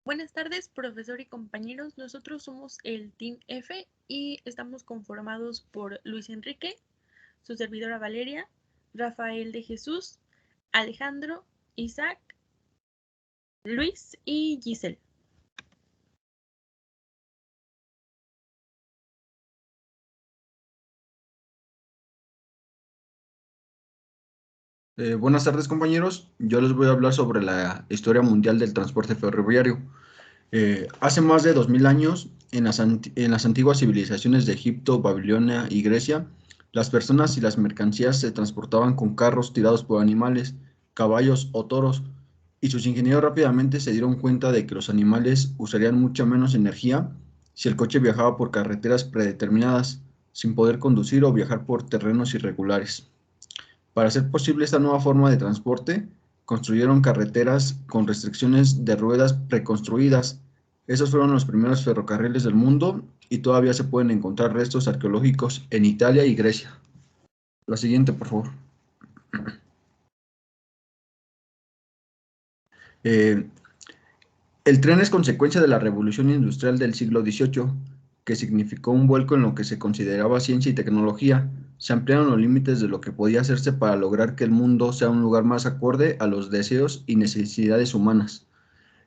Buenas tardes, profesor y compañeros. Nosotros somos el Team F y estamos conformados por Luis Enrique, su servidora Valeria, Rafael de Jesús, Alejandro, Isaac, Luis y Giselle. Buenas tardes, compañeros. Yo les voy a hablar sobre la historia mundial del transporte ferroviario. Hace más de 2000 años, en las antiguas civilizaciones de Egipto, Babilonia y Grecia, las personas y las mercancías se transportaban con carros tirados por animales, caballos o toros, y sus ingenieros rápidamente se dieron cuenta de que los animales usarían mucha menos energía si el coche viajaba por carreteras predeterminadas, sin poder conducir o viajar por terrenos irregulares. Para hacer posible esta nueva forma de transporte, construyeron carreteras con restricciones de ruedas preconstruidas. Esos fueron los primeros ferrocarriles del mundo y todavía se pueden encontrar restos arqueológicos en Italia y Grecia. La siguiente, por favor. Eh, el tren es consecuencia de la revolución industrial del siglo XVIII, que significó un vuelco en lo que se consideraba ciencia y tecnología. Se ampliaron los límites de lo que podía hacerse para lograr que el mundo sea un lugar más acorde a los deseos y necesidades humanas.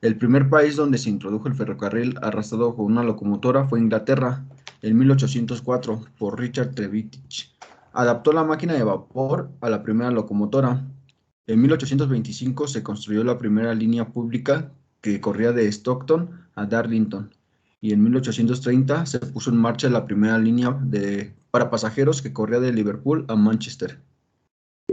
El primer país donde se introdujo el ferrocarril arrastrado con una locomotora fue Inglaterra, en 1804, por Richard Trevithick. Adaptó la máquina de vapor a la primera locomotora. En 1825 se construyó la primera línea pública que corría de Stockton a Darlington, y en 1830 se puso en marcha la primera línea para pasajeros que corría de Liverpool a Manchester.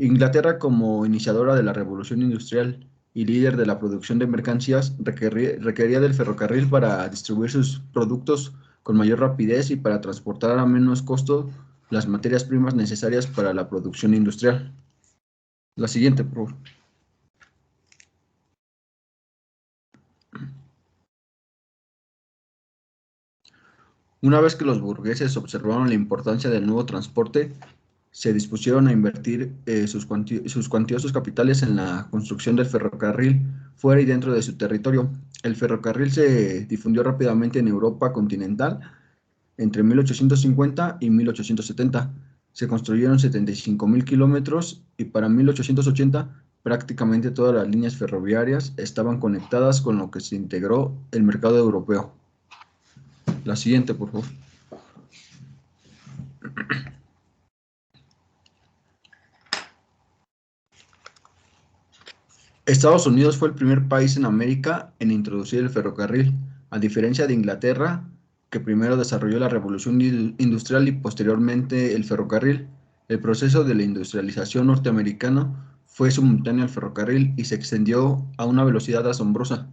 Inglaterra, como iniciadora de la revolución industrial y líder de la producción de mercancías, requería del ferrocarril para distribuir sus productos con mayor rapidez y para transportar a menos costo las materias primas necesarias para la producción industrial. La siguiente, por favor. Una vez que los burgueses observaron la importancia del nuevo transporte, se dispusieron a invertir sus cuantiosos capitales en la construcción del ferrocarril fuera y dentro de su territorio. El ferrocarril se difundió rápidamente en Europa continental entre 1850 y 1870. Se construyeron 75.000 kilómetros y para 1880 prácticamente todas las líneas ferroviarias estaban conectadas, con lo que se integró el mercado europeo. La siguiente, por favor. Estados Unidos fue el primer país en América en introducir el ferrocarril, a diferencia de Inglaterra, que primero desarrolló la revolución industrial y posteriormente el ferrocarril. El proceso de la industrialización norteamericana fue simultáneo al ferrocarril y se extendió a una velocidad asombrosa.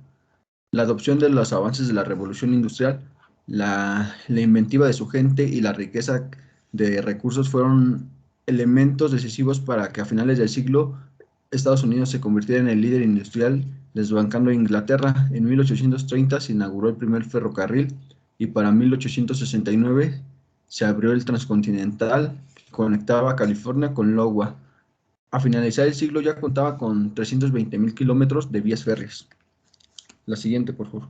La adopción de los avances de la revolución industrial, la inventiva de su gente y la riqueza de recursos fueron elementos decisivos para que a finales del siglo Estados Unidos se convirtiera en el líder industrial, desbancando a Inglaterra. En 1830 se inauguró el primer ferrocarril y para 1869 se abrió el transcontinental que conectaba California con Iowa. A finalizar el siglo ya contaba con 320.000 kilómetros de vías férreas. La siguiente, por favor.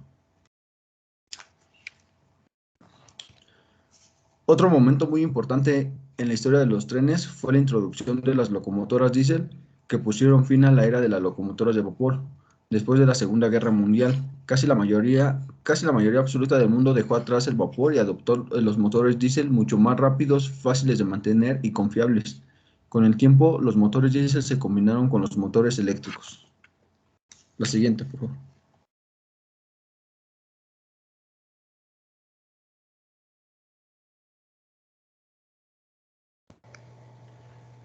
Otro momento muy importante en la historia de los trenes fue la introducción de las locomotoras diésel, que pusieron fin a la era de las locomotoras de vapor. Después de la Segunda Guerra Mundial, casi la mayoría absoluta del mundo dejó atrás el vapor y adoptó los motores diésel mucho más rápidos, fáciles de mantener y confiables. Con el tiempo, los motores diésel se combinaron con los motores eléctricos. La siguiente, por favor.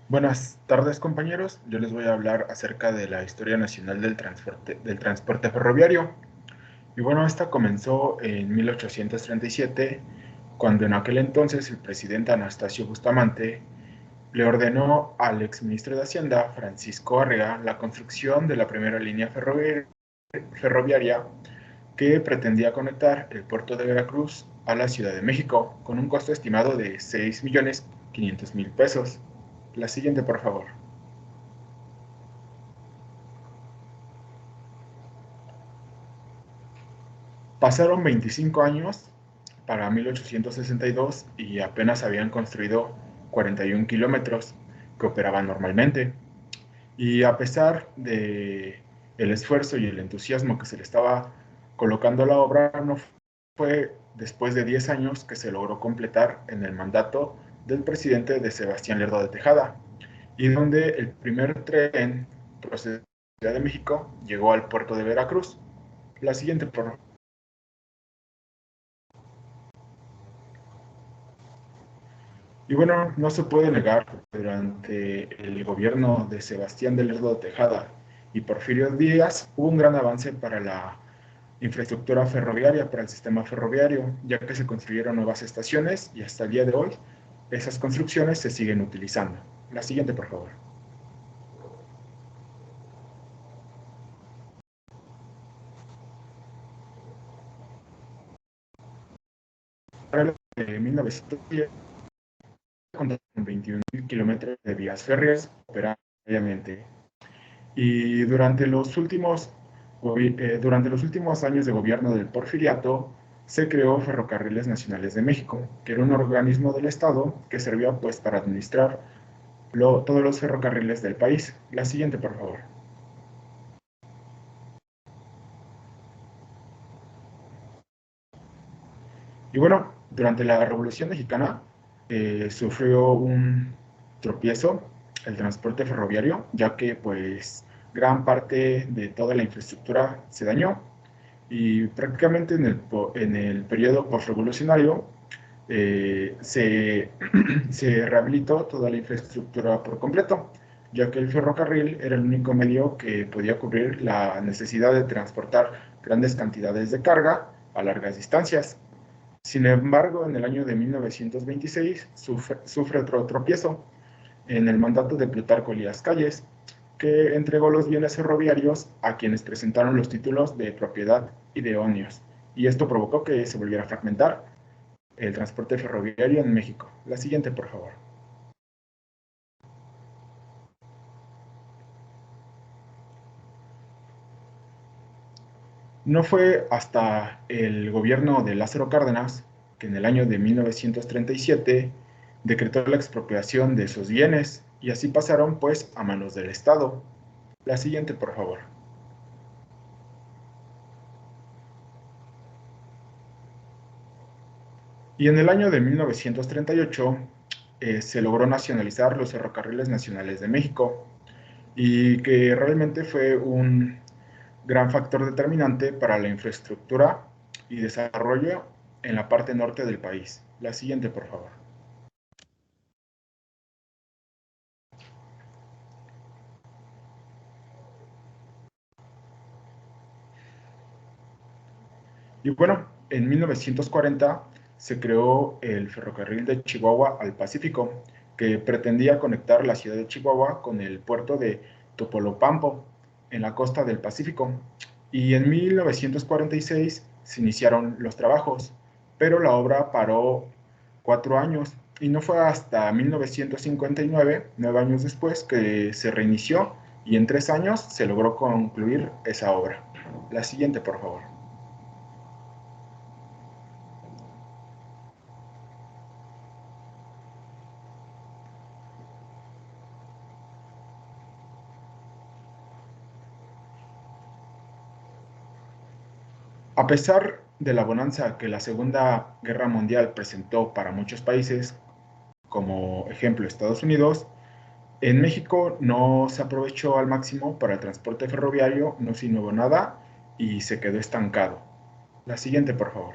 Buenas tardes, compañeros. Yo les voy a hablar acerca de la historia nacional del transporte ferroviario. Y bueno, esta comenzó en 1837, cuando en aquel entonces el presidente Anastasio Bustamante le ordenó al exministro de Hacienda, Francisco Arriaga, la construcción de la primera línea ferroviaria que pretendía conectar el puerto de Veracruz a la Ciudad de México, con un costo estimado de 6.500.000 pesos. La siguiente, por favor. Pasaron 25 años para 1862 y apenas habían construido 41 kilómetros que operaban normalmente. Y a pesar de el esfuerzo y el entusiasmo que se le estaba colocando a la obra, no fue después de 10 años que se logró completar en el mandato del presidente de Sebastián Lerdo de Tejada, y donde el primer tren procedente de la Ciudad de México llegó al puerto de Veracruz. La siguiente, por favor. Y bueno, no se puede negar que durante el gobierno de Sebastián de Lerdo de Tejada y Porfirio Díaz hubo un gran avance para la infraestructura ferroviaria, para el sistema ferroviario, ya que se construyeron nuevas estaciones y hasta el día de hoy esas construcciones se siguen utilizando. La siguiente, por favor. Para el de 1910, con 21.000 kilómetros de vías férreas operadas diariamente. Y durante los últimos años de gobierno del Porfiriato, se creó Ferrocarriles Nacionales de México, que era un organismo del Estado que servía pues para administrar todos los ferrocarriles del país. La siguiente, por favor. Y bueno, durante la Revolución Mexicana sufrió un tropiezo el transporte ferroviario, ya que pues gran parte de toda la infraestructura se dañó y prácticamente en el periodo postrevolucionario se rehabilitó toda la infraestructura por completo, ya que el ferrocarril era el único medio que podía cubrir la necesidad de transportar grandes cantidades de carga a largas distancias. Sin embargo, en el año de 1926 sufre otro tropiezo en el mandato de Plutarco Elías Calles, que entregó los bienes ferroviarios a quienes presentaron los títulos de propiedad idóneos, y esto provocó que se volviera a fragmentar el transporte ferroviario en México. La siguiente, por favor. No fue hasta el gobierno de Lázaro Cárdenas que en el año de 1937 decretó la expropiación de esos bienes y así pasaron pues a manos del Estado. La siguiente, por favor. Y en el año de 1938 se logró nacionalizar los ferrocarriles nacionales de México, y que realmente fue un gran factor determinante para la infraestructura y desarrollo en la parte norte del país. La siguiente, por favor. Y bueno, en 1940 se creó el ferrocarril de Chihuahua al Pacífico, que pretendía conectar la ciudad de Chihuahua con el puerto de Topolobampo, en la costa del Pacífico. Y en 1946 se iniciaron los trabajos, pero la obra paró 4 años y no fue hasta 1959, 9 años después, que se reinició y en 3 años se logró concluir esa obra. La siguiente, por favor. A pesar de la bonanza que la Segunda Guerra Mundial presentó para muchos países, como ejemplo Estados Unidos, en México no se aprovechó al máximo para el transporte ferroviario, no se innovó nada y se quedó estancado. La siguiente, por favor.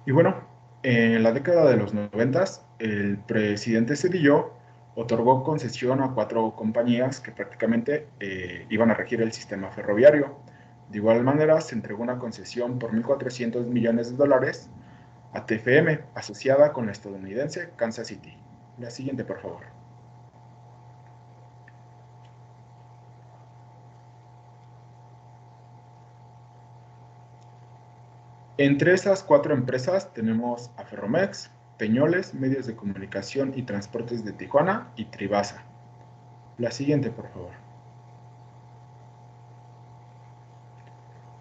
Y bueno, en la década de los 90, el presidente Cedillo otorgó concesión a 4 compañías que prácticamente iban a regir el sistema ferroviario. De igual manera, se entregó una concesión por 1.400 millones de dólares a TFM, asociada con la estadounidense Kansas City. La siguiente, por favor. Entre esas 4 empresas tenemos a Ferromex, Peñoles, Medios de Comunicación y Transportes de Tijuana y Tribasa. La siguiente, por favor.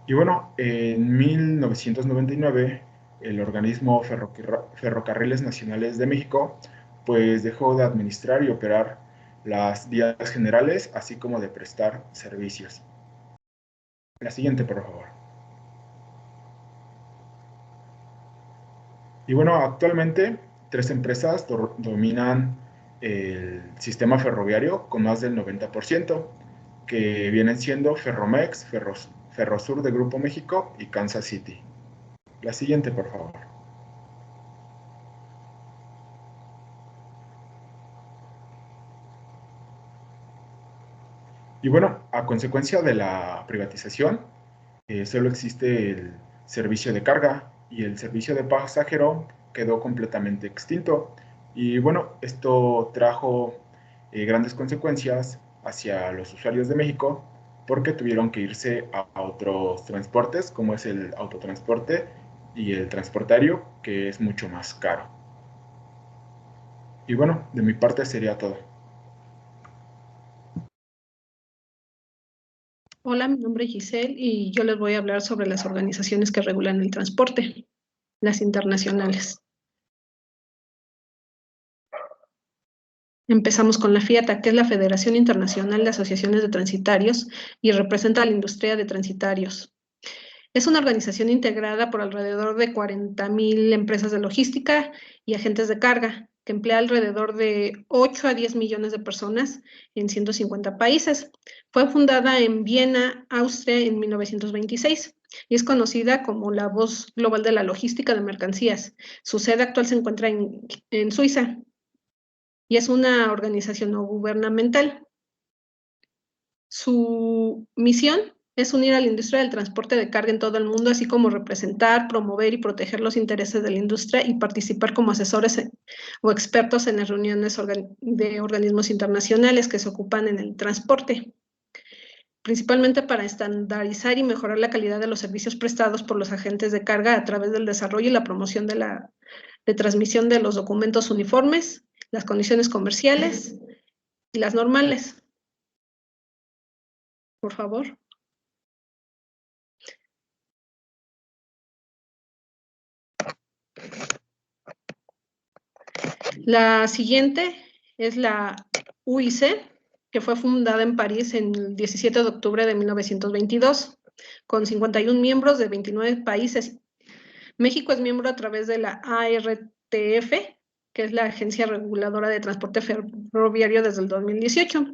Y bueno, en 1999, el organismo Ferrocarriles Nacionales de México, pues dejó de administrar y operar las vías generales, así como de prestar servicios. La siguiente, por favor. Y bueno, actualmente 3 empresas dominan el sistema ferroviario con más del 90%, que vienen siendo Ferromex, Ferrosur de Grupo México y Kansas City. La siguiente, por favor. Y bueno, a consecuencia de la privatización, solo existe el servicio de carga y el servicio de pasajero quedó completamente extinto. Y bueno, esto trajo grandes consecuencias hacia los usuarios de México porque tuvieron que irse a otros transportes, como es el autotransporte y el transporte aéreo, que es mucho más caro. Y bueno, de mi parte sería todo. Hola, mi nombre es Giselle y yo les voy a hablar sobre las organizaciones que regulan el transporte, las internacionales. Empezamos con la FIATA, que es la Federación Internacional de Asociaciones de Transitarios y representa a la industria de transitarios. Es una organización integrada por alrededor de 40,000 empresas de logística y agentes de carga, que emplea alrededor de 8 a 10 millones de personas en 150 países. Fue fundada en Viena, Austria, en 1926 y es conocida como la voz global de la logística de mercancías. Su sede actual se encuentra en Suiza y es una organización no gubernamental. Su misión es unir a la industria del transporte de carga en todo el mundo, así como representar, promover y proteger los intereses de la industria y participar como asesores o expertos en las reuniones de organismos internacionales que se ocupan en el transporte, principalmente para estandarizar y mejorar la calidad de los servicios prestados por los agentes de carga a través del desarrollo y la promoción de transmisión de los documentos uniformes, las condiciones comerciales y las normales. Por favor. La siguiente es la UIC, que fue fundada en París el 17 de octubre de 1922, con 51 miembros de 29 países. México es miembro a través de la ARTF, que es la Agencia Reguladora de Transporte Ferroviario desde el 2018.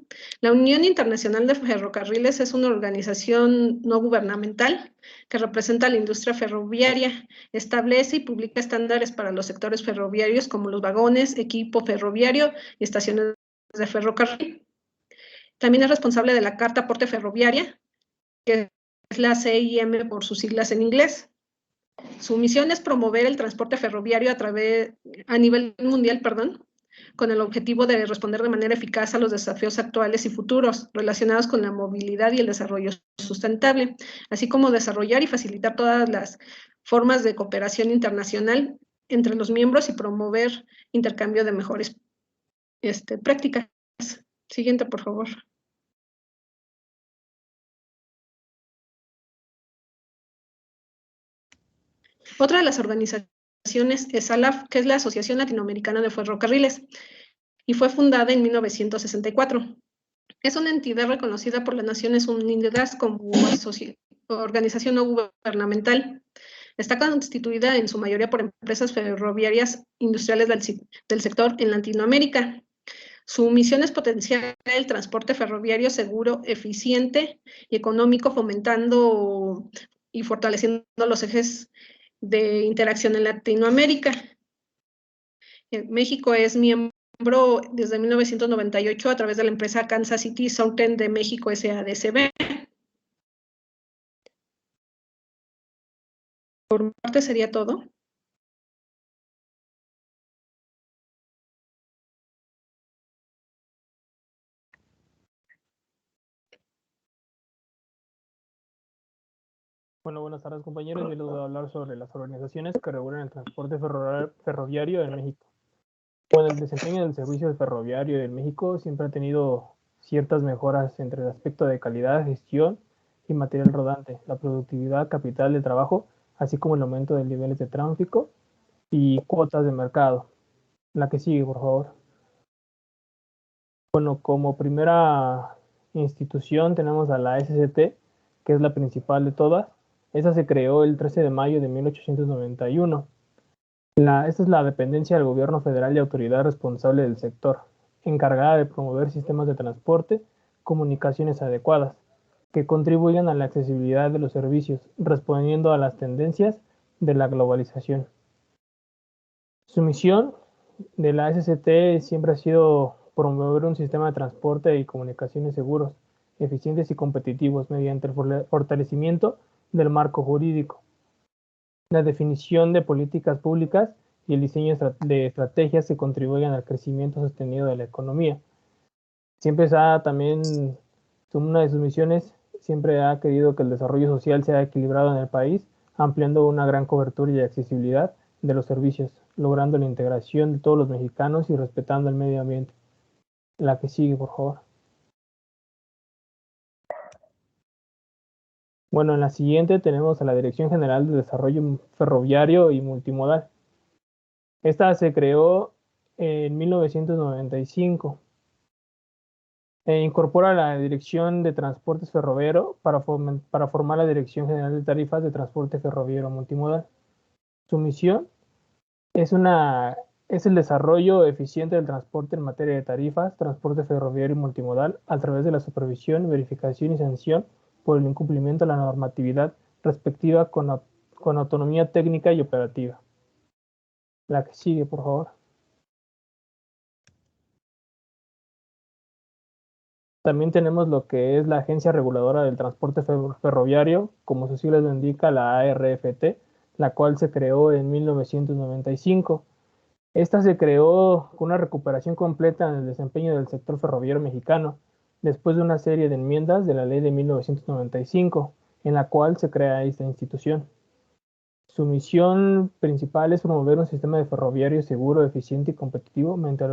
La Unión Internacional de Ferrocarriles es una organización no gubernamental que representa a la industria ferroviaria, establece y publica estándares para los sectores ferroviarios como los vagones, equipo ferroviario y estaciones de ferrocarril. También es responsable de la Carta Aporte Ferroviaria, que es la CIM por sus siglas en inglés. Su misión es promover el transporte ferroviario a nivel mundial, con el objetivo de responder de manera eficaz a los desafíos actuales y futuros relacionados con la movilidad y el desarrollo sustentable, así como desarrollar y facilitar todas las formas de cooperación internacional entre los miembros y promover intercambio de mejores prácticas. Siguiente, por favor. Otra de las organizaciones es ALAF, que es la Asociación Latinoamericana de Ferrocarriles, y fue fundada en 1964. Es una entidad reconocida por las Naciones Unidas como organización no gubernamental. Está constituida en su mayoría por empresas ferroviarias industriales del sector en Latinoamérica. Su misión es potenciar el transporte ferroviario seguro, eficiente y económico, fomentando y fortaleciendo los ejes de interacción en Latinoamérica. México es miembro desde 1998 a través de la empresa Kansas City Southern de México SADCB. Por mi parte sería todo. Bueno, buenas tardes compañeros. Yo les voy a hablar sobre las organizaciones que regulan el transporte ferroviario en México. Bueno, el desempeño del servicio ferroviario en México siempre ha tenido ciertas mejoras entre el aspecto de calidad, gestión y material rodante, la productividad, capital de trabajo, así como el aumento de niveles de tráfico y cuotas de mercado. La que sigue, por favor. Bueno, como primera institución tenemos a la SCT, que es la principal de todas. Esa se creó el 13 de mayo de 1891. Esta es la dependencia del gobierno federal y autoridad responsable del sector, encargada de promover sistemas de transporte, comunicaciones adecuadas, que contribuyan a la accesibilidad de los servicios, respondiendo a las tendencias de la globalización. Su misión de la SCT siempre ha sido promover un sistema de transporte y comunicaciones seguros, eficientes y competitivos mediante el fortalecimiento del marco jurídico, la definición de políticas públicas y el diseño de estrategias que contribuyan al crecimiento sostenido de la economía. Siempre también, una de sus misiones, siempre ha querido que el desarrollo social sea equilibrado en el país, ampliando una gran cobertura y accesibilidad de los servicios, logrando la integración de todos los mexicanos y respetando el medio ambiente. La que sigue, por favor. Bueno, en la siguiente tenemos a la Dirección General de Desarrollo Ferroviario y Multimodal. Esta se creó en 1995. Incorpora la Dirección de Transportes Ferroviario para formar la Dirección General de Tarifas de Transporte Ferroviario Multimodal. Su misión es el desarrollo eficiente del transporte en materia de tarifas, transporte ferroviario y multimodal a través de la supervisión, verificación y sanción por el incumplimiento de la normatividad respectiva con autonomía técnica y operativa. La que sigue, por favor. También tenemos lo que es la Agencia Reguladora del Transporte Ferroviario, como sus siglas lo indica, la ARFT, la cual se creó en 1995. Esta se creó con una recuperación completa en el desempeño del sector ferroviario mexicano, después de una serie de enmiendas de la ley de 1995, en la cual se crea esta institución. Su misión principal es promover un sistema de ferroviario seguro, eficiente y competitivo mediante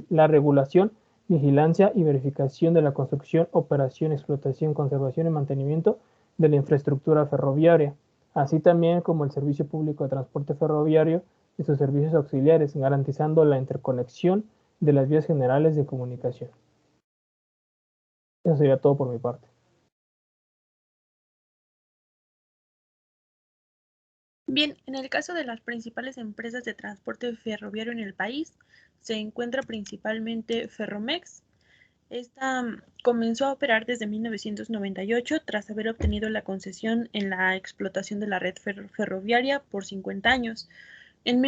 la regulación, vigilancia y verificación de la construcción, operación, explotación, conservación y mantenimiento de la infraestructura ferroviaria, así también como el servicio público de transporte ferroviario y sus servicios auxiliares, garantizando la interconexión de las vías generales de comunicación. Eso sería todo por mi parte. Bien, en el caso de las principales empresas de transporte ferroviario en el país, se encuentra principalmente Ferromex. Esta comenzó a operar desde 1998 tras haber obtenido la concesión en la explotación de la red ferroviaria por 50 años. En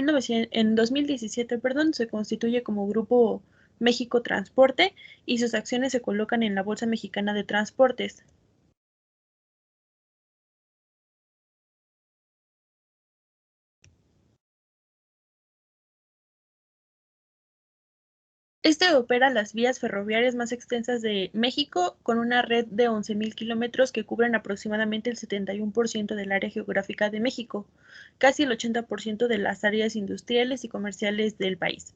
2017, se constituye como Grupo México Transporte y sus acciones se colocan en la Bolsa Mexicana de Transportes. Este opera las vías ferroviarias más extensas de México, con una red de 11.000 kilómetros que cubren aproximadamente el 71% del área geográfica de México, casi el 80% de las áreas industriales y comerciales del país.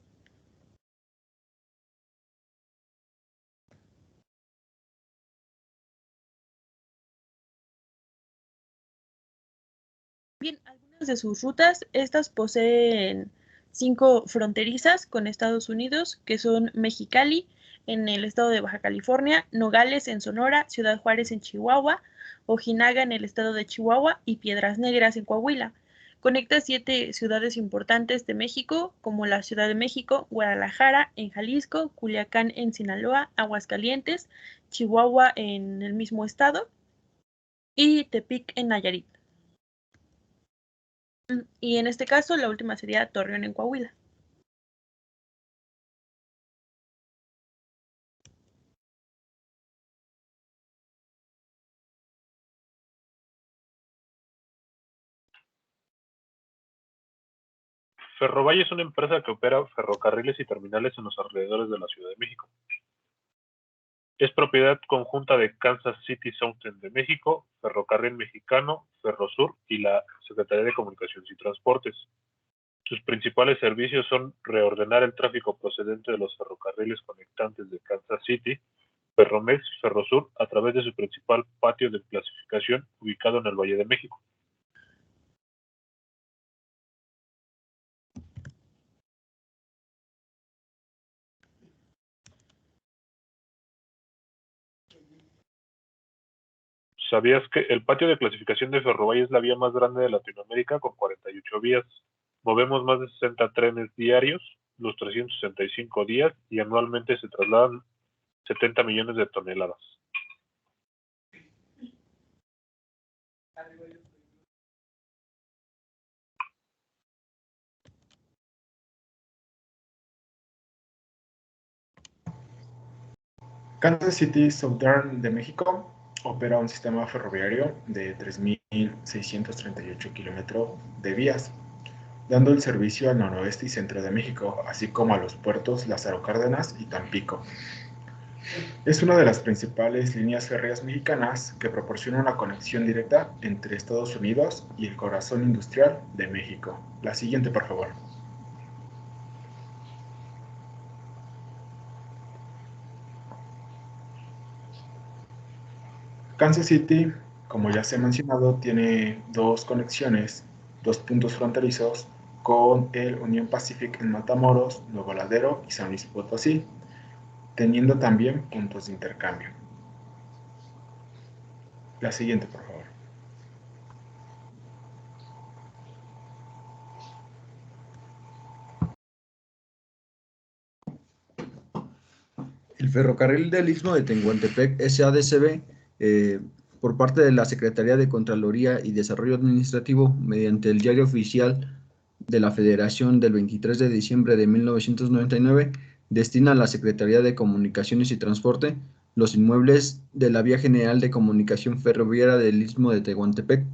Bien, algunas de sus rutas, estas poseen 5 fronterizas con Estados Unidos, que son Mexicali, en el estado de Baja California, Nogales en Sonora, Ciudad Juárez en Chihuahua, Ojinaga en el estado de Chihuahua y Piedras Negras en Coahuila. Conecta 7 ciudades importantes de México, como la Ciudad de México, Guadalajara en Jalisco, Culiacán en Sinaloa, Aguascalientes, Chihuahua en el mismo estado y Tepic en Nayarit. Y en este caso, la última sería Torreón en Coahuila. Ferrovalle es una empresa que opera ferrocarriles y terminales en los alrededores de la Ciudad de México. Es propiedad conjunta de Kansas City Southern de México, Ferrocarril Mexicano, Ferrosur y la Secretaría de Comunicaciones y Transportes. Sus principales servicios son reordenar el tráfico procedente de los ferrocarriles conectantes de Kansas City, Ferromex, Ferrosur, a través de su principal patio de clasificación ubicado en el Valle de México. ¿Sabías que el patio de clasificación de Ferrovalle es la vía más grande de Latinoamérica con 48 vías? Movemos más de 60 trenes diarios, los 365 días, y anualmente se trasladan 70 millones de toneladas. Kansas City Southern de México opera un sistema ferroviario de 3.638 kilómetros de vías, dando el servicio al noroeste y centro de México, así como a los puertos Lázaro Cárdenas y Tampico. Es una de las principales líneas férreas mexicanas que proporciona una conexión directa entre Estados Unidos y el corazón industrial de México. La siguiente, por favor. Kansas City, como ya se ha mencionado, tiene dos conexiones, dos puntos fronterizos con el Union Pacific en Matamoros, Nuevo Laredo y San Luis Potosí, teniendo también puntos de intercambio. La siguiente, por favor. El Ferrocarril del Istmo de Tehuantepec SADCB, por parte de la Secretaría de Contraloría y Desarrollo Administrativo, mediante el Diario Oficial de la Federación del 23 de diciembre de 1999, destina a la Secretaría de Comunicaciones y Transporte los inmuebles de la Vía General de Comunicación Ferroviaria del Istmo de Tehuantepec.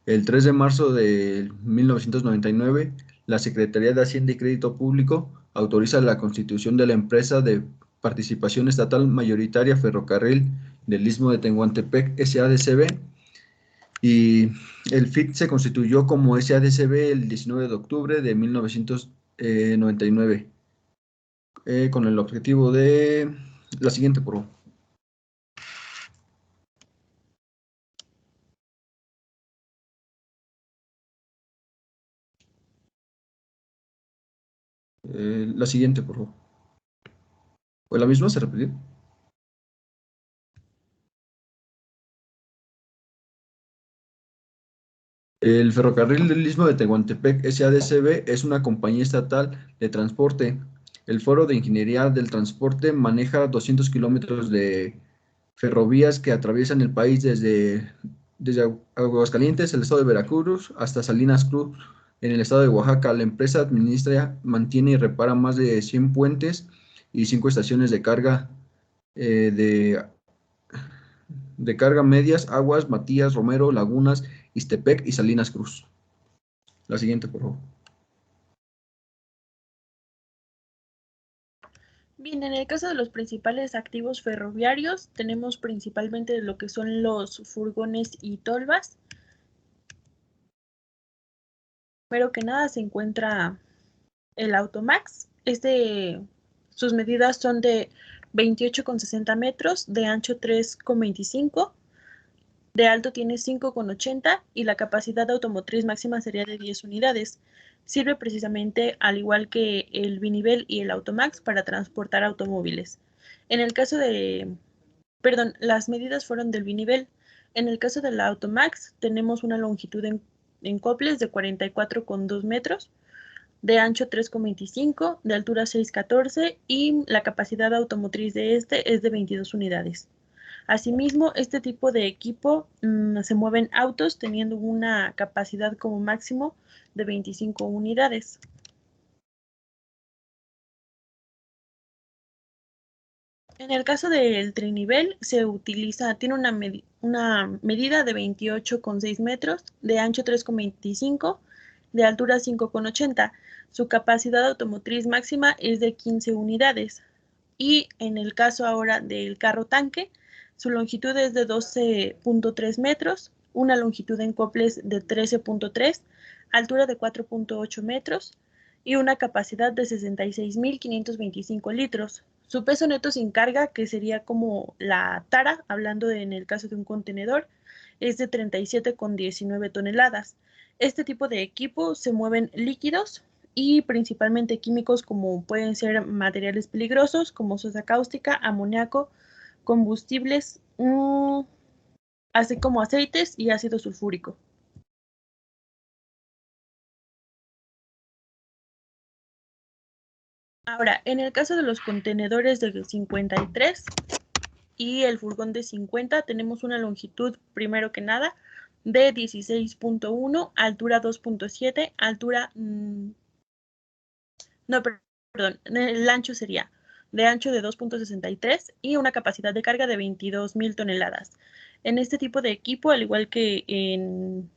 El 3 de marzo de 1999, la Secretaría de Hacienda y Crédito Público autoriza la constitución de la empresa de participación estatal mayoritaria Ferrocarril del Istmo de Tehuantepec SADCB, y el FIT se constituyó como SADCB el 19 de octubre de 1999, con el objetivo de... La siguiente, por favor. La siguiente, por favor. ¿O la misma se repitió? El Ferrocarril del Istmo de Tehuantepec SADCB es una compañía estatal de transporte. El Foro de Ingeniería del Transporte maneja 200 kilómetros de ferrovías que atraviesan el país desde Aguascalientes, el estado de Veracruz, hasta Salinas Cruz, en el estado de Oaxaca. La empresa administra, mantiene y repara más de 100 puentes y 5 estaciones de carga de carga medias, Aguas, Matías, Romero, Lagunas, Ixtepec y Salinas Cruz. La siguiente, por favor. Bien, en el caso de los principales activos ferroviarios, tenemos principalmente lo que son los furgones y tolvas. Primero que nada se encuentra el Automax. Sus medidas son de 28,60 metros, de ancho 3,25, de alto tiene 5,80 y la capacidad automotriz máxima sería de 10 unidades. Sirve precisamente, al igual que el binivel y el Automax, para transportar automóviles. En el caso de, las medidas fueron del binivel. En el caso del Automax, tenemos una longitud en coples de 44,2 metros, de ancho 3,25, de altura 6,14 y la capacidad automotriz de este es de 22 unidades. Asimismo, este tipo de equipo se mueven autos teniendo una capacidad como máximo de 25 unidades. En el caso del trinivel, tiene una medida de 28,6 metros, de ancho 3,25, de altura 5,80. Su capacidad automotriz máxima es de 15 unidades. Y en el caso ahora del carro tanque, su longitud es de 12,3 metros, una longitud en coples de 13,3, altura de 4,8 metros, y una capacidad de 66.525 litros. Su peso neto sin carga, que sería como la tara, hablando en el caso de un contenedor, es de 37,19 toneladas. Este tipo de equipo se mueven líquidos y principalmente químicos como pueden ser materiales peligrosos como soda cáustica, amoníaco, combustibles, así como aceites y ácido sulfúrico. Ahora, en el caso de los contenedores de 53 y el furgón de 50, tenemos una longitud, primero que nada, de 16.1, altura 2.7, altura... no, perdón, el ancho sería de ancho de 2.63 y una capacidad de carga de 22.000 toneladas. En este tipo de equipo, al igual que en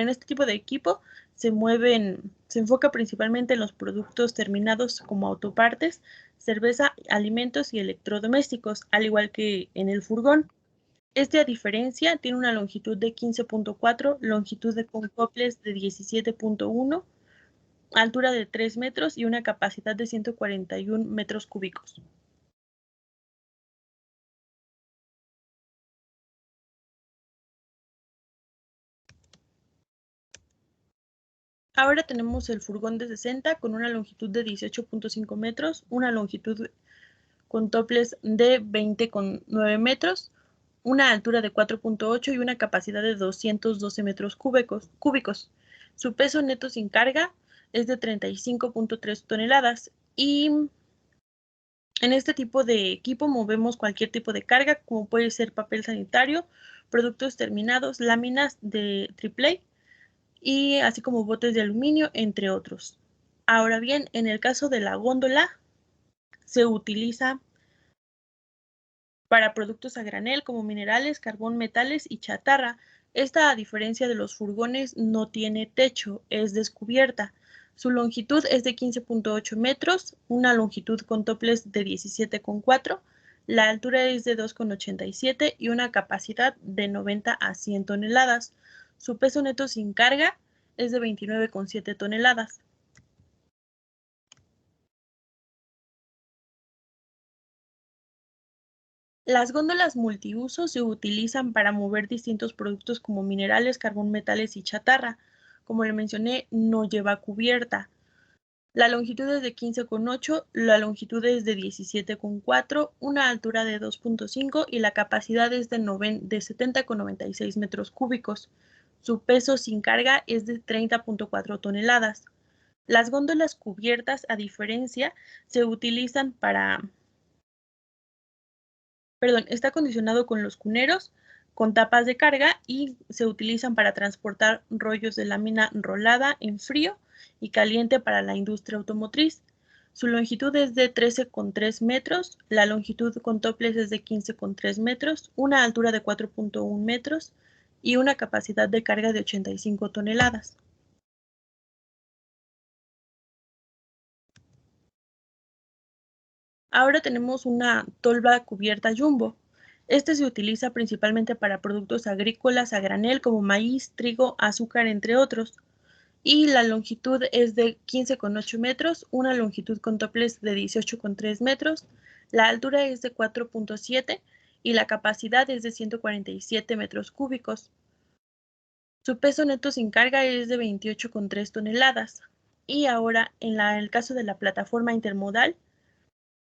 este tipo de equipo se enfoca principalmente en los productos terminados como autopartes, cerveza, alimentos y electrodomésticos, al igual que en el furgón. Este, a diferencia, tiene una longitud de 15.4, longitud de concoples de 17.1, altura de 3 metros y una capacidad de 141 metros cúbicos. Ahora tenemos el furgón de 60 con una longitud de 18.5 metros, una longitud con toples de 20,9 metros, una altura de 4.8 y una capacidad de 212 metros cúbicos. Su peso neto sin carga es de 35.3 toneladas y en este tipo de equipo movemos cualquier tipo de carga, como puede ser papel sanitario, productos terminados, láminas de AAA y así como botes de aluminio, entre otros. Ahora bien, en el caso de la góndola, se utiliza para productos a granel como minerales, carbón, metales y chatarra. Esta, a diferencia de los furgones, no tiene techo, es descubierta. Su longitud es de 15.8 metros, una longitud con toples de 17,4, la altura es de 2,87 y una capacidad de 90 a 100 toneladas. Su peso neto sin carga es de 29,7 toneladas. Las góndolas multiuso se utilizan para mover distintos productos como minerales, carbón, metales y chatarra. Como le mencioné, no lleva cubierta. La longitud es de 15,8, la longitud es de 17,4, una altura de 2.5 y la capacidad es de 70,96 metros cúbicos. Su peso sin carga es de 30,4 toneladas. Las góndolas cubiertas, a diferencia, se utilizan para... está acondicionado con los cuneros, con tapas de carga y se utilizan para transportar rollos de lámina rolada en frío y caliente para la industria automotriz. Su longitud es de 13,3 metros, la longitud con toples es de 15,3 metros, una altura de 4.1 metros y una capacidad de carga de 85 toneladas. Ahora tenemos una tolva cubierta jumbo. Este se utiliza principalmente para productos agrícolas a granel como maíz, trigo, azúcar, entre otros. Y la longitud es de 15,8 metros, una longitud con toples de 18,3 metros, la altura es de 4.7 y la capacidad es de 147 metros cúbicos. Su peso neto sin carga es de 28,3 toneladas. Y ahora, en el caso de la plataforma intermodal,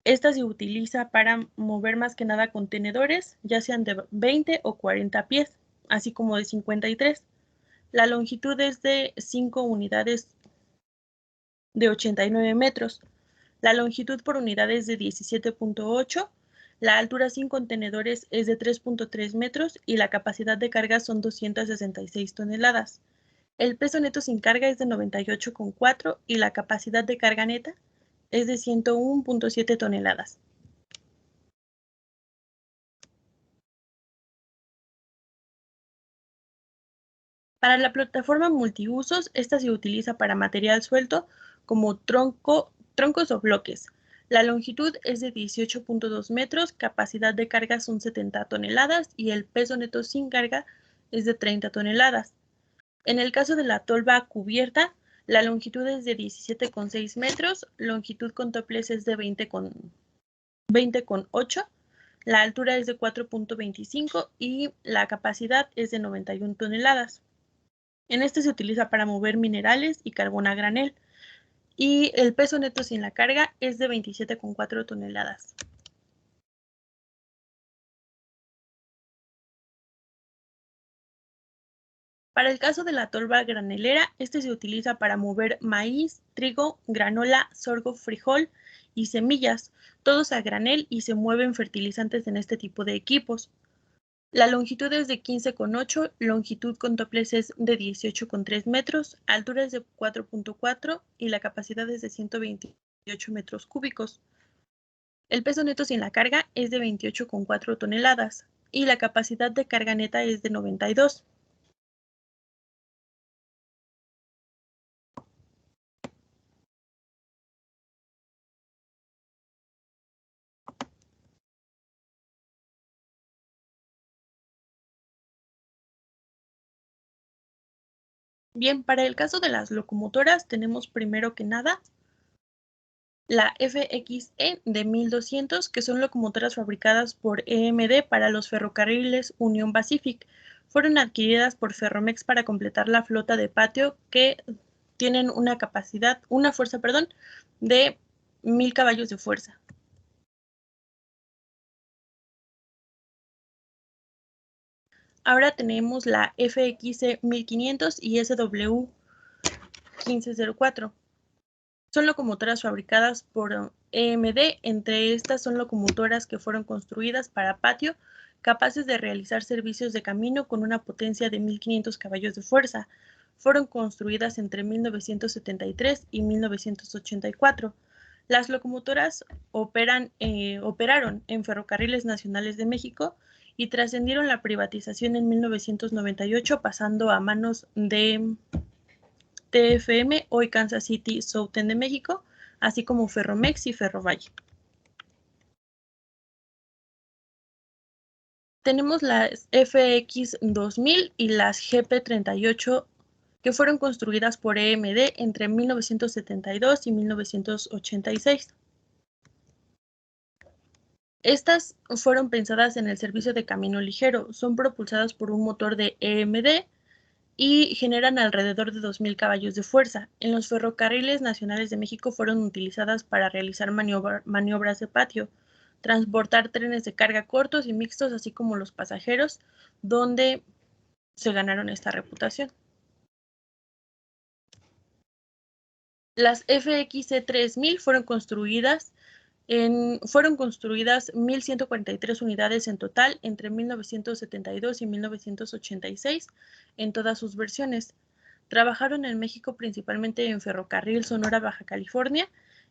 esta se utiliza para mover más que nada contenedores, ya sean de 20 o 40 pies, así como de 53. La longitud es de 5 unidades de 89 metros. La longitud por unidad es de 17.8. La altura sin contenedores es de 3.3 metros y la capacidad de carga son 266 toneladas. El peso neto sin carga es de 98,4 y la capacidad de carga neta es de 101,7 toneladas. Para la plataforma multiusos, esta se utiliza para material suelto como troncos o bloques. La longitud es de 18.2 metros, capacidad de carga son 70 toneladas y el peso neto sin carga es de 30 toneladas. En el caso de la tolva cubierta, La longitud es de 17,6 metros, longitud con toples es de 20,8, la altura es de 4,25 y la capacidad es de 91 toneladas. En este se utiliza para mover minerales y carbón a granel y el peso neto sin la carga es de 27,4 toneladas. Para el caso de la tolva granelera, este se utiliza para mover maíz, trigo, granola, sorgo, frijol y semillas, todos a granel, y se mueven fertilizantes en este tipo de equipos. La longitud es de 15,8, longitud con toples es de 18,3 metros, altura es de 4,4 y la capacidad es de 128 metros cúbicos. El peso neto sin la carga es de 28,4 toneladas y la capacidad de carga neta es de 92. Bien, para el caso de las locomotoras tenemos primero que nada la FXE de 1200, que son locomotoras fabricadas por EMD para los ferrocarriles Union Pacific. Fueron adquiridas por Ferromex para completar la flota de patio, que tienen una fuerza de 1000 caballos de fuerza. Ahora tenemos la FXE 1500 y SW 1504. Son locomotoras fabricadas por EMD. Entre estas son locomotoras que fueron construidas para patio, capaces de realizar servicios de camino con una potencia de 1500 caballos de fuerza. Fueron construidas entre 1973 y 1984. Las locomotoras operaron en Ferrocarriles Nacionales de México y trascendieron la privatización en 1998, pasando a manos de TFM, hoy Kansas City Southern de México, así como Ferromex y Ferrovalle. Tenemos las FX 2000 y las GP 38, que fueron construidas por EMD entre 1972 y 1986. Estas fueron pensadas en el servicio de camino ligero, son propulsadas por un motor de EMD y generan alrededor de 2000 caballos de fuerza. En los ferrocarriles nacionales de México fueron utilizadas para realizar maniobras de patio, transportar trenes de carga cortos y mixtos, así como los pasajeros, donde se ganaron esta reputación. Las FXE 3000 fueron construidas 1,143 unidades en total entre 1972 y 1986 en todas sus versiones. Trabajaron en México principalmente en Ferrocarril Sonora Baja California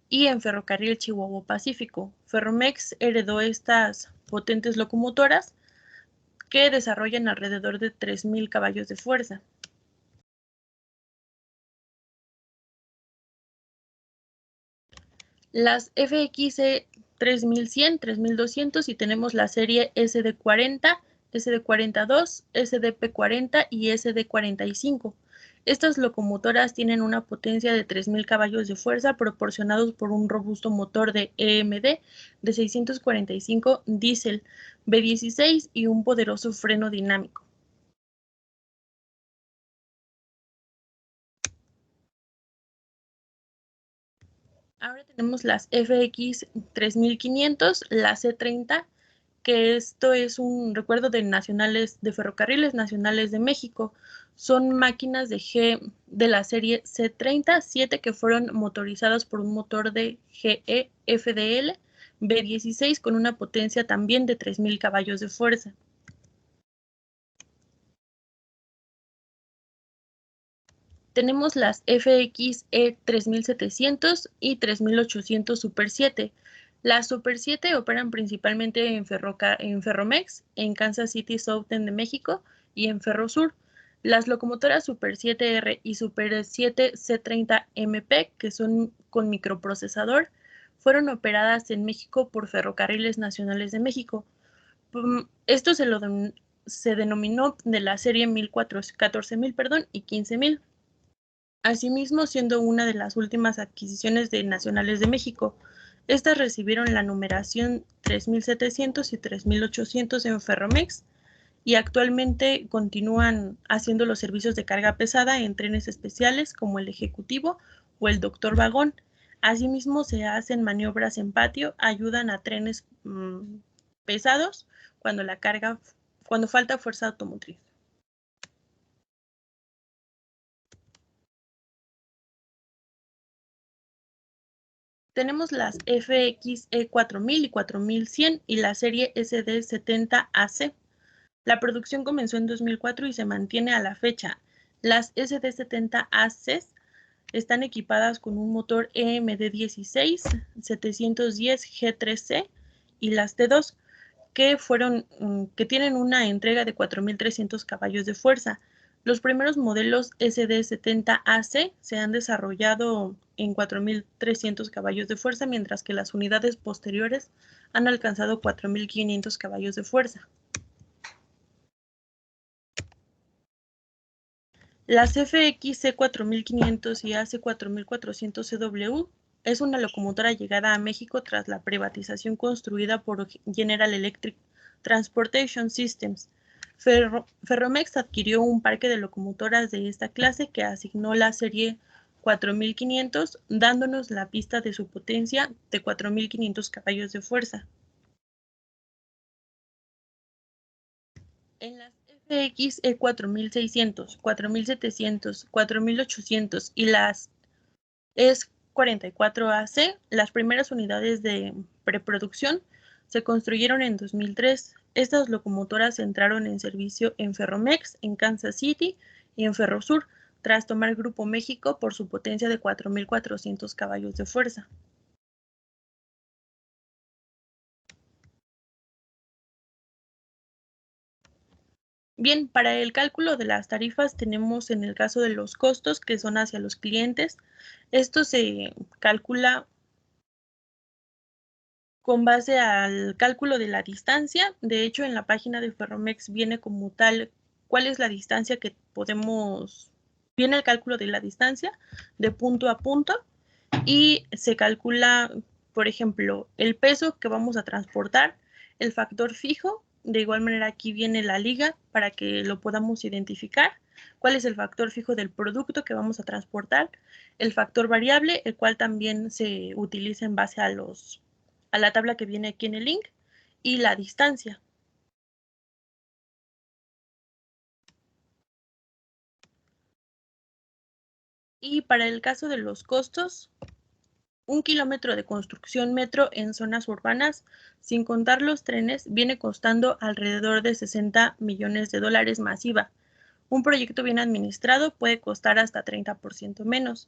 y en Ferrocarril Chihuahua Pacífico. Ferromex heredó estas potentes locomotoras que desarrollan alrededor de 3000 caballos de fuerza. Las FXE 3100, 3200 y tenemos la serie SD40, SD42, SDP40 y SD45. Estas locomotoras tienen una potencia de 3000 caballos de fuerza proporcionados por un robusto motor de EMD de 645 diésel V16 y un poderoso freno dinámico. Ahora tenemos las FX 3500, la C30, que esto es un recuerdo de Ferrocarriles Nacionales de México. Son máquinas de la serie C30-7 que fueron motorizadas por un motor de GE FDL V16 con una potencia también de 3000 caballos de fuerza. Tenemos las FXE 3700 y 3800 Super 7. Las Super 7 operan principalmente en Ferromex, en Kansas City Southern de México y en Ferrosur. Las locomotoras Super 7R y Super 7 C30 MP, que son con microprocesador, fueron operadas en México por Ferrocarriles Nacionales de México. Esto se denominó de la serie 14000 y 15000. asimismo siendo una de las últimas adquisiciones de Nacionales de México. Estas recibieron la numeración 3700 y 3800 en Ferromex y actualmente continúan haciendo los servicios de carga pesada en trenes especiales como el Ejecutivo o el Doctor Vagón. Asimismo, se hacen maniobras en patio, ayudan a trenes pesados cuando falta fuerza automotriz. Tenemos las FXE 4000 y 4100 y la serie SD70AC. La producción comenzó en 2004 y se mantiene a la fecha. Las SD70AC están equipadas con un motor EMD16 710 G3C y las T2 que tienen una entrega de 4.300 caballos de fuerza. Los primeros modelos SD70AC se han desarrollado en 4.300 caballos de fuerza, mientras que las unidades posteriores han alcanzado 4.500 caballos de fuerza. Las FXC 4500 y AC 4400 CW es una locomotora llegada a México tras la privatización construida por General Electric Transportation Systems. Ferromex adquirió un parque de locomotoras de esta clase que asignó la serie 4500, dándonos la pista de su potencia de 4500 caballos de fuerza. En las FXE 4600, 4700, 4800 y las ES44AC, las primeras unidades de preproducción, se construyeron en 2003. Estas locomotoras entraron en servicio en Ferromex, en Kansas City y en Ferrosur, tras tomar Grupo México por su potencia de 4.400 caballos de fuerza. Bien, para el cálculo de las tarifas tenemos en el caso de los costos que son hacia los clientes. Esto se calcula con base al cálculo de la distancia. De hecho, en la página de Ferromex viene como tal cuál es la distancia que viene el cálculo de la distancia de punto a punto y se calcula, por ejemplo, el peso que vamos a transportar, el factor fijo. De igual manera aquí viene la liga para que lo podamos identificar. ¿Cuál es el factor fijo del producto que vamos a transportar? El factor variable, el cual también se utiliza en base a la tabla que viene aquí en el link, y la distancia. Y para el caso de los costos, 1 kilómetro de construcción metro en zonas urbanas, sin contar los trenes, viene costando alrededor de 60 millones de dólares más IVA. Un proyecto bien administrado puede costar hasta 30% menos.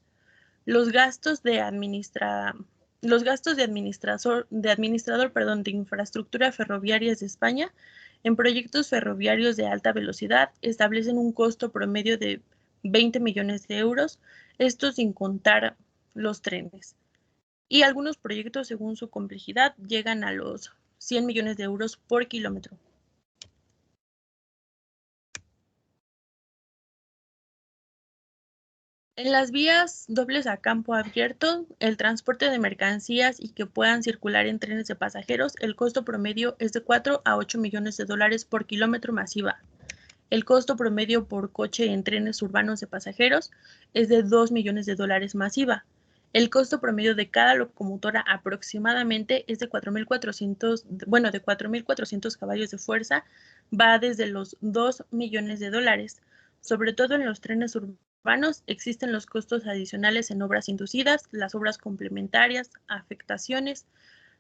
Los gastos de administrador de infraestructura ferroviarias de España en proyectos ferroviarios de alta velocidad establecen un costo promedio de 20 millones de euros, esto sin contar los trenes. Y algunos proyectos, según su complejidad, llegan a los 100 millones de euros por kilómetro. En las vías dobles a campo abierto, el transporte de mercancías y que puedan circular en trenes de pasajeros, el costo promedio es de 4 a 8 millones de dólares por kilómetro masiva. El costo promedio por coche en trenes urbanos de pasajeros es de 2 millones de dólares masiva. El costo promedio de cada locomotora aproximadamente es de 4.400 caballos de fuerza, va desde los 2 millones de dólares. Sobre todo en los trenes urbanos existen los costos adicionales en obras inducidas, las obras complementarias, afectaciones,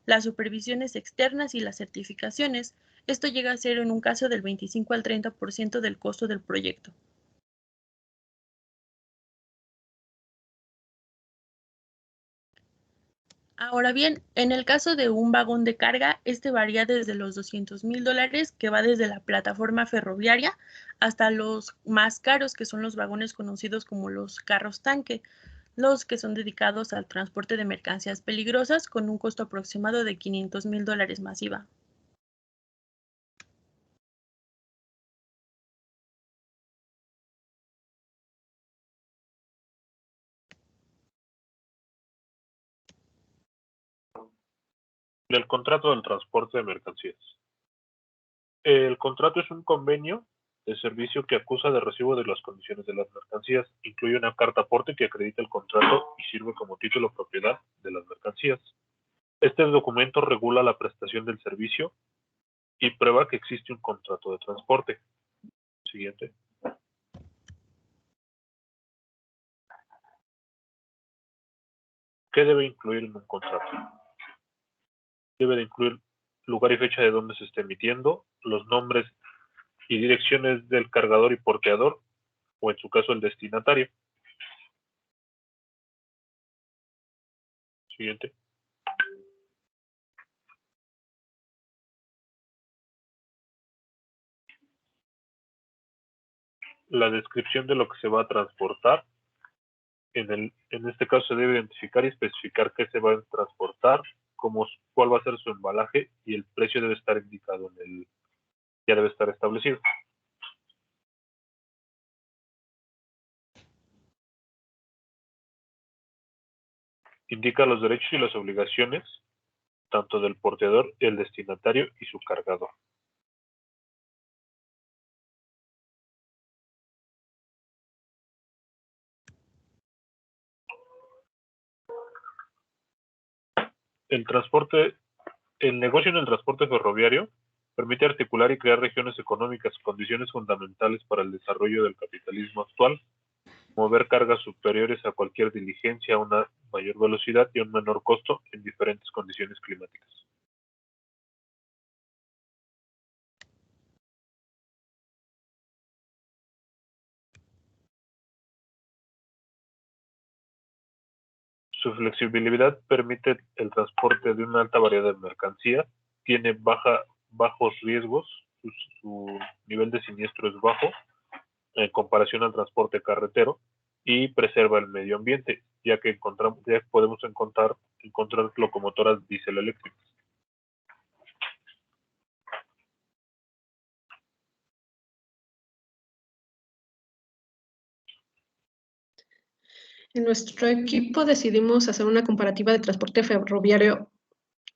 las supervisiones externas y las certificaciones. Esto llega a ser en un caso del 25 al 30% del costo del proyecto. Ahora bien, en el caso de un vagón de carga, este varía desde los $200,000, que va desde la plataforma ferroviaria, hasta los más caros, que son los vagones conocidos como los carros tanque, los que son dedicados al transporte de mercancías peligrosas, con un costo aproximado de $500,000 más IVA. Del contrato del transporte de mercancías. El contrato es un convenio de servicio que acusa de recibo de las condiciones de las mercancías. Incluye una carta aporte que acredita el contrato y sirve como título propiedad de las mercancías. Este documento regula la prestación del servicio y prueba que existe un contrato de transporte. Siguiente. ¿Qué debe incluir en un contrato? Debe de incluir lugar y fecha de donde se esté emitiendo, los nombres y direcciones del cargador y porteador, o en su caso el destinatario. Siguiente. La descripción de lo que se va a transportar. En este caso se debe identificar y especificar qué se va a transportar, cuál va a ser su embalaje y el precio debe estar indicado ya debe estar establecido. Indica los derechos y las obligaciones tanto del porteador, el destinatario y su cargador. El negocio en el transporte ferroviario permite articular y crear regiones económicas, condiciones fundamentales para el desarrollo del capitalismo actual, mover cargas superiores a cualquier diligencia a una mayor velocidad y a un menor costo en diferentes condiciones climáticas. Su flexibilidad permite el transporte de una alta variedad de mercancía, tiene bajos riesgos, su nivel de siniestro es bajo en comparación al transporte carretero y preserva el medio ambiente, ya que podemos encontrar locomotoras diésel eléctricas. En nuestro equipo decidimos hacer una comparativa de transporte ferroviario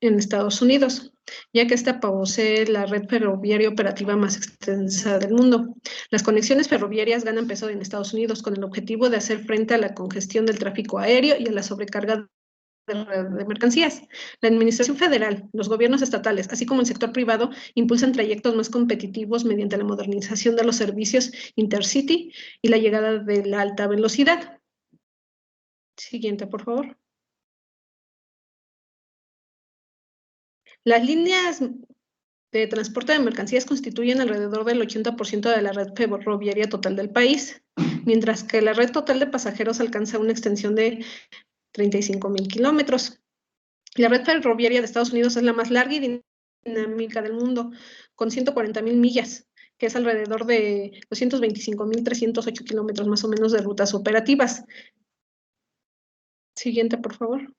en Estados Unidos, ya que esta posee la red ferroviaria operativa más extensa del mundo. Las conexiones ferroviarias ganan peso en Estados Unidos con el objetivo de hacer frente a la congestión del tráfico aéreo y a la sobrecarga de mercancías. La administración federal, los gobiernos estatales, así como el sector privado, impulsan trayectos más competitivos mediante la modernización de los servicios intercity y la llegada de la alta velocidad. Siguiente, por favor. Las líneas de transporte de mercancías constituyen alrededor del 80% de la red ferroviaria total del país, mientras que la red total de pasajeros alcanza una extensión de 35,000 kilómetros. La red ferroviaria de Estados Unidos es la más larga y dinámica del mundo, con 140,000 millas, que es alrededor de 225,308 kilómetros más o menos de rutas operativas. Siguiente, por favor.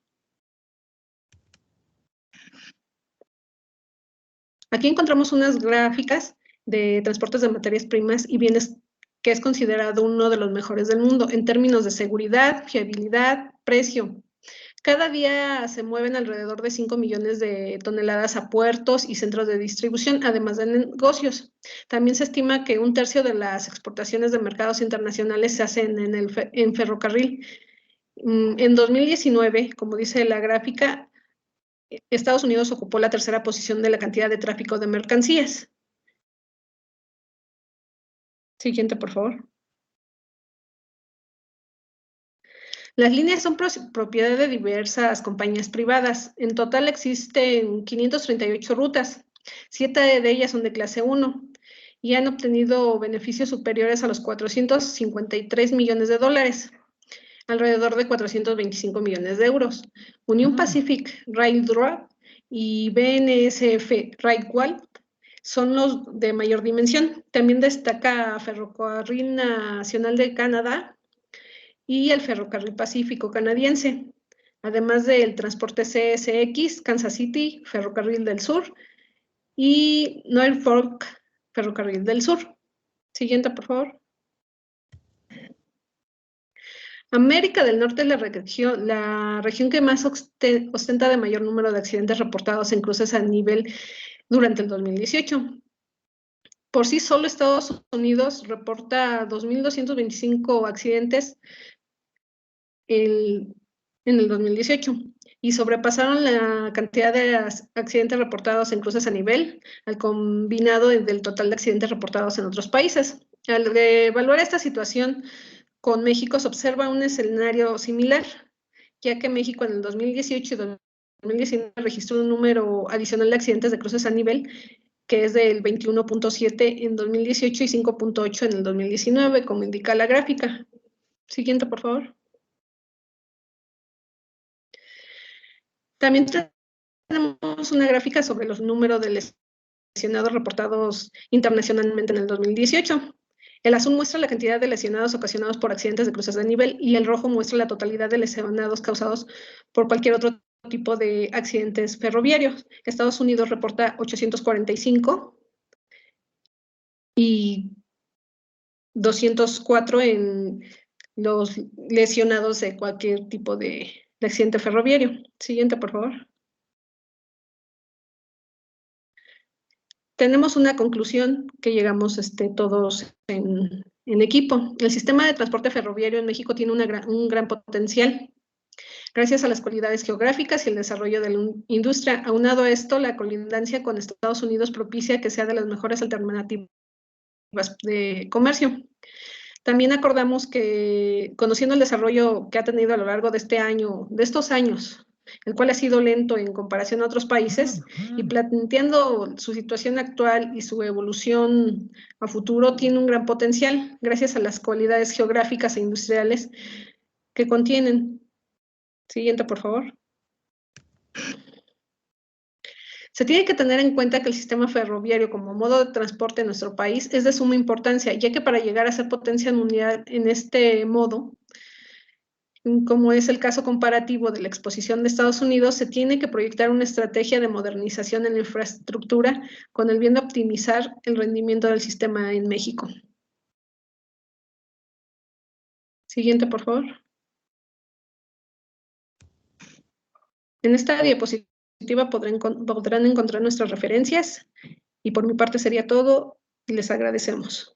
Aquí encontramos unas gráficas de transportes de materias primas y bienes que es considerado uno de los mejores del mundo en términos de seguridad, fiabilidad, precio. Cada día se mueven alrededor de 5 millones de toneladas a puertos y centros de distribución, además de negocios. También se estima que 1/3 de las exportaciones de mercados internacionales se hacen en ferrocarril. En 2019, como dice la gráfica, Estados Unidos ocupó la 3ª posición de la cantidad de tráfico de mercancías. Siguiente, por favor. Las líneas son propiedad de diversas compañías privadas. En total existen 538 rutas. 7 de ellas son de clase 1 y han obtenido beneficios superiores a los 453 millones de dólares, alrededor de 425 millones de euros. Union Pacific Railroad y BNSF Railway son los de mayor dimensión. También destaca Ferrocarril Nacional de Canadá y el Ferrocarril Pacífico Canadiense, además del transporte CSX, Kansas City, Ferrocarril del Sur y Norfolk, Ferrocarril del Sur. Siguiente, por favor. América del Norte es la región que más ostenta de mayor número de accidentes reportados en cruces a nivel durante el 2018. Por sí solo Estados Unidos reporta 2.225 accidentes en el 2018 y sobrepasaron la cantidad de accidentes reportados en cruces a nivel al combinado del total de accidentes reportados en otros países. Al evaluar esta situación con México se observa un escenario similar, ya que México en el 2018 y 2019 registró un número adicional de accidentes de cruces a nivel que es del 21.7 en 2018 y 5.8 en el 2019, como indica la gráfica. Siguiente, por favor. También tenemos una gráfica sobre los números de lesionados reportados internacionalmente en el 2018. El azul muestra la cantidad de lesionados ocasionados por accidentes de cruces de nivel y el rojo muestra la totalidad de lesionados causados por cualquier otro tipo de accidentes ferroviarios. Estados Unidos reporta 845 y 204 en los lesionados de cualquier tipo de accidente ferroviario. Siguiente, por favor. Tenemos una conclusión que llegamos todos en equipo. El sistema de transporte ferroviario en México tiene un gran potencial. Gracias a las cualidades geográficas y el desarrollo de la industria, aunado a esto, la colindancia con Estados Unidos propicia que sea de las mejores alternativas de comercio. También acordamos que, conociendo el desarrollo que ha tenido a lo largo de estos años, el cual ha sido lento en comparación a otros países, y planteando su situación actual y su evolución a futuro, tiene un gran potencial, gracias a las cualidades geográficas e industriales que contienen. Siguiente, por favor. Se tiene que tener en cuenta que el sistema ferroviario como modo de transporte en nuestro país es de suma importancia, ya que para llegar a ser potencia mundial en este modo, como es el caso comparativo de la exposición de Estados Unidos, se tiene que proyectar una estrategia de modernización en la infraestructura con el bien de optimizar el rendimiento del sistema en México. Siguiente, por favor. En esta diapositiva podrán encontrar nuestras referencias y por mi parte sería todo y les agradecemos.